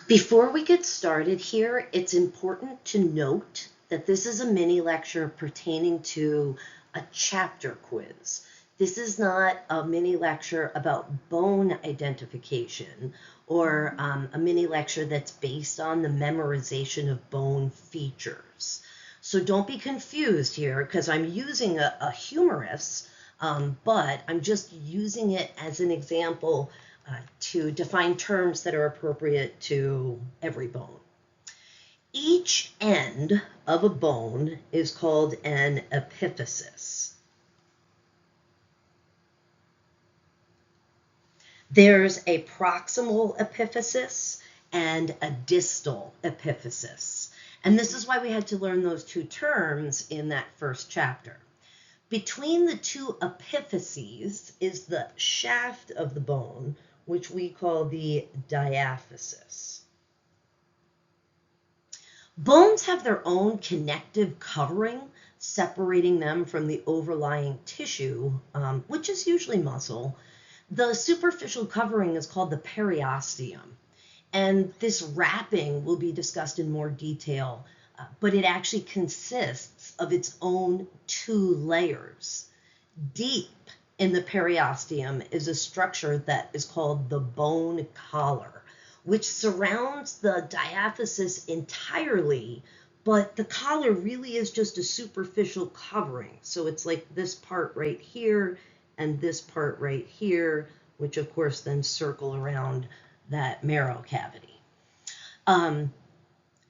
Before we get started here, it's important to note that this is a mini lecture pertaining to a chapter quiz. This is not a mini lecture about bone identification or a mini lecture that's based on the memorization of bone features. So don't be confused here because I'm using a humerus, but I'm just using it as an example to define terms that are appropriate to every bone. Each end of a bone is called an epiphysis. There's a proximal epiphysis and a distal epiphysis. And this is why we had to learn those two terms in that first chapter. Between the two epiphyses is the shaft of the bone, which we call the diaphysis. Bones have their own connective covering, separating them from the overlying tissue, which is usually muscle. The superficial covering is called the periosteum, and this wrapping will be discussed in more detail, but it actually consists of its own two layers. Deep in the periosteum is a structure that is called the bone collar, which surrounds the diaphysis entirely, but the collar really is just a superficial covering. So it's like this part right here and this part right here, which of course then circle around that marrow cavity.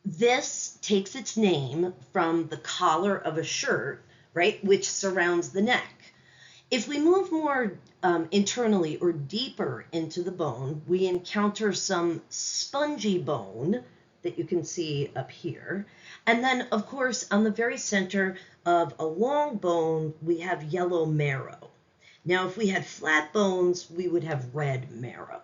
This takes its name from the collar of a shirt, right, which surrounds the neck. If we move more internally or deeper into the bone, we encounter some spongy bone that you can see up here. And then, of course, on the very center of a long bone, we have yellow marrow. Now, if we had flat bones, we would have red marrow.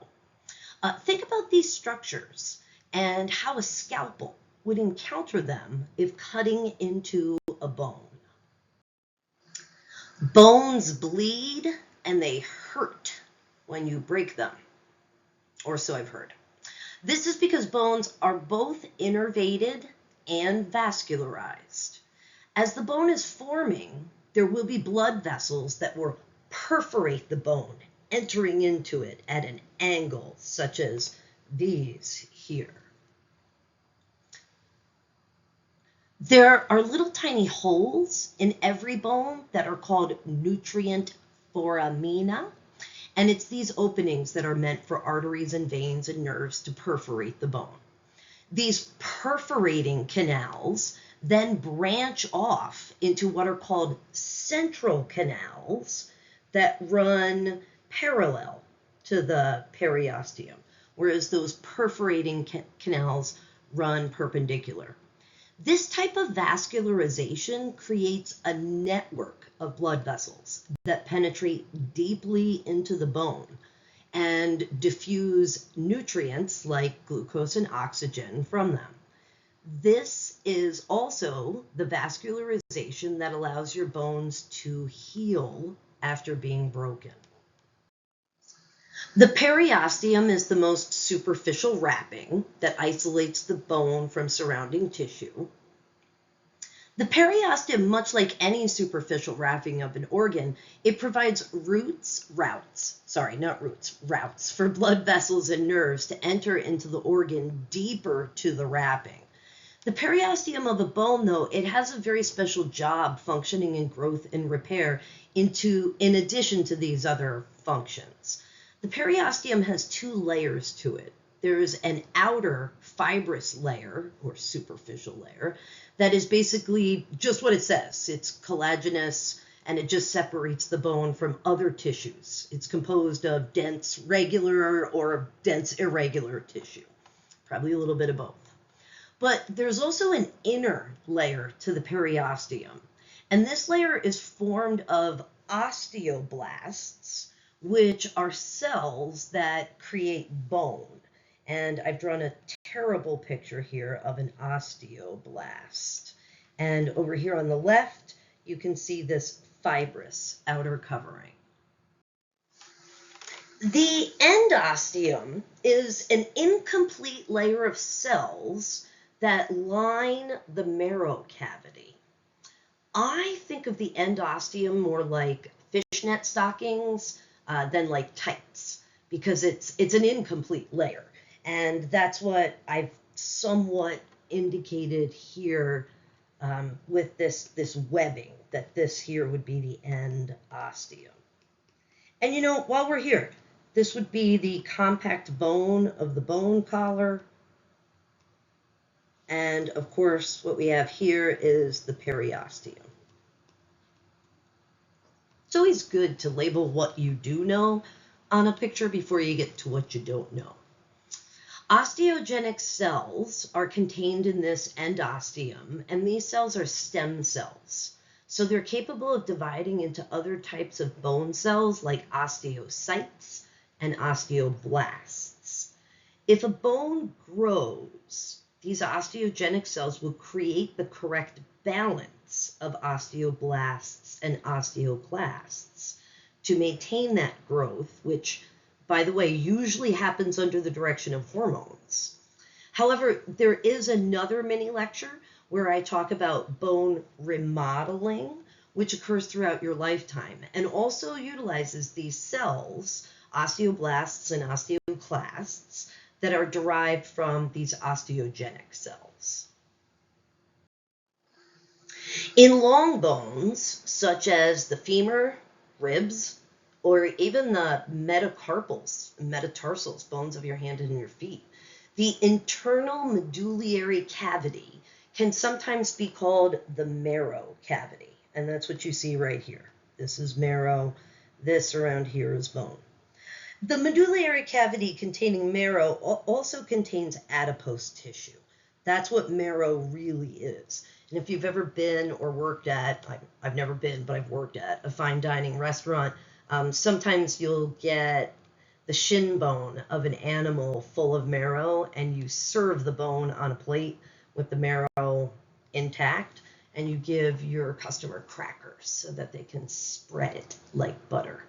Think about these structures and how a scalpel would encounter them if cutting into a bone. Bones bleed and they hurt when you break them, or so I've heard. This is because bones are both innervated and vascularized. As the bone is forming, there will be blood vessels that will perforate the bone, entering into it at an angle, such as these here. There are little tiny holes in every bone that are called nutrient foramina, and it's these openings that are meant for arteries and veins and nerves to perforate the bone. These perforating canals then branch off into what are called central canals that run parallel to the periosteum, whereas those perforating canals run perpendicular. This type of vascularization creates a network of blood vessels that penetrate deeply into the bone and diffuse nutrients like glucose and oxygen from them. This is also the vascularization that allows your bones to heal after being broken. The periosteum is the most superficial wrapping that isolates the bone from surrounding tissue. The periosteum, much like any superficial wrapping of an organ, it provides routes for blood vessels and nerves to enter into the organ deeper to the wrapping. The periosteum of a bone, though, it has a very special job functioning in growth and repair in addition to these other functions. The periosteum has two layers to it. There's an outer fibrous layer, or superficial layer, that is basically just what it says. It's collagenous, and it just separates the bone from other tissues. It's composed of dense regular or dense irregular tissue, probably a little bit of both. But there's also an inner layer to the periosteum, and this layer is formed of osteoblasts, which are cells that create bone. And I've drawn a terrible picture here of an osteoblast. And over here on the left, you can see this fibrous outer covering. The endosteum is an incomplete layer of cells that line the marrow cavity. I think of the endosteum more like fishnet stockings than like tights, because it's an incomplete layer. And that's what I've somewhat indicated here with this webbing, that this here would be the endosteum. And you know, while we're here, this would be the compact bone of the bone collar. And of course, what we have here is the periosteum. It's always good to label what you do know on a picture before you get to what you don't know. Osteogenic cells are contained in this endosteum, and these cells are stem cells. So they're capable of dividing into other types of bone cells like osteocytes and osteoblasts. If a bone grows, these osteogenic cells will create the correct balance of osteoblasts and osteoclasts to maintain that growth, which, by the way, usually happens under the direction of hormones. However, there is another mini lecture where I talk about bone remodeling, which occurs throughout your lifetime and also utilizes these cells, osteoblasts and osteoclasts, that are derived from these osteogenic cells. In long bones, such as the femur, ribs, or even the metacarpals, metatarsals, bones of your hand and your feet, the internal medullary cavity can sometimes be called the marrow cavity. And that's what you see right here. This is marrow. This around here is bone. The medullary cavity containing marrow also contains adipose tissue. That's what marrow really is. And if you've ever been or worked at, I've never been, but I've worked at a fine dining restaurant, sometimes you'll get the shin bone of an animal full of marrow, and you serve the bone on a plate with the marrow intact, and you give your customer crackers so that they can spread it like butter.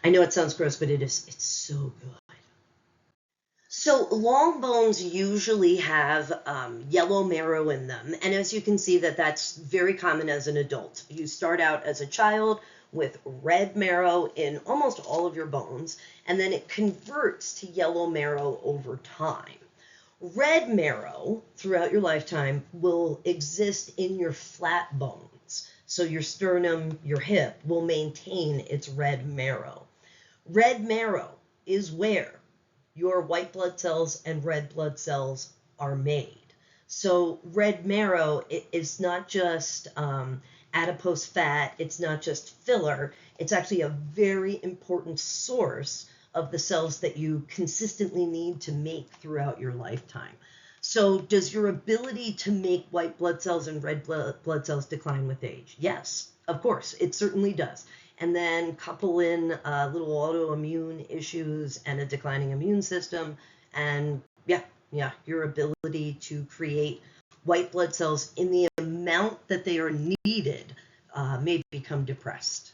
I know it sounds gross, but it's so good. So long bones usually have yellow marrow in them. And as you can see, that's very common as an adult. You start out as a child with red marrow in almost all of your bones, and then it converts to yellow marrow over time. Red marrow throughout your lifetime will exist in your flat bones. So your sternum, your hip will maintain its red marrow. Red marrow is where your white blood cells and red blood cells are made. So red marrow is not just adipose fat, it's not just filler, it's actually a very important source of the cells that you consistently need to make throughout your lifetime. So does your ability to make white blood cells and red blood cells decline with age? Yes, of course, it certainly does. And then couple in little autoimmune issues and a declining immune system, and yeah, your ability to create white blood cells in the amount that they are needed may become depressed.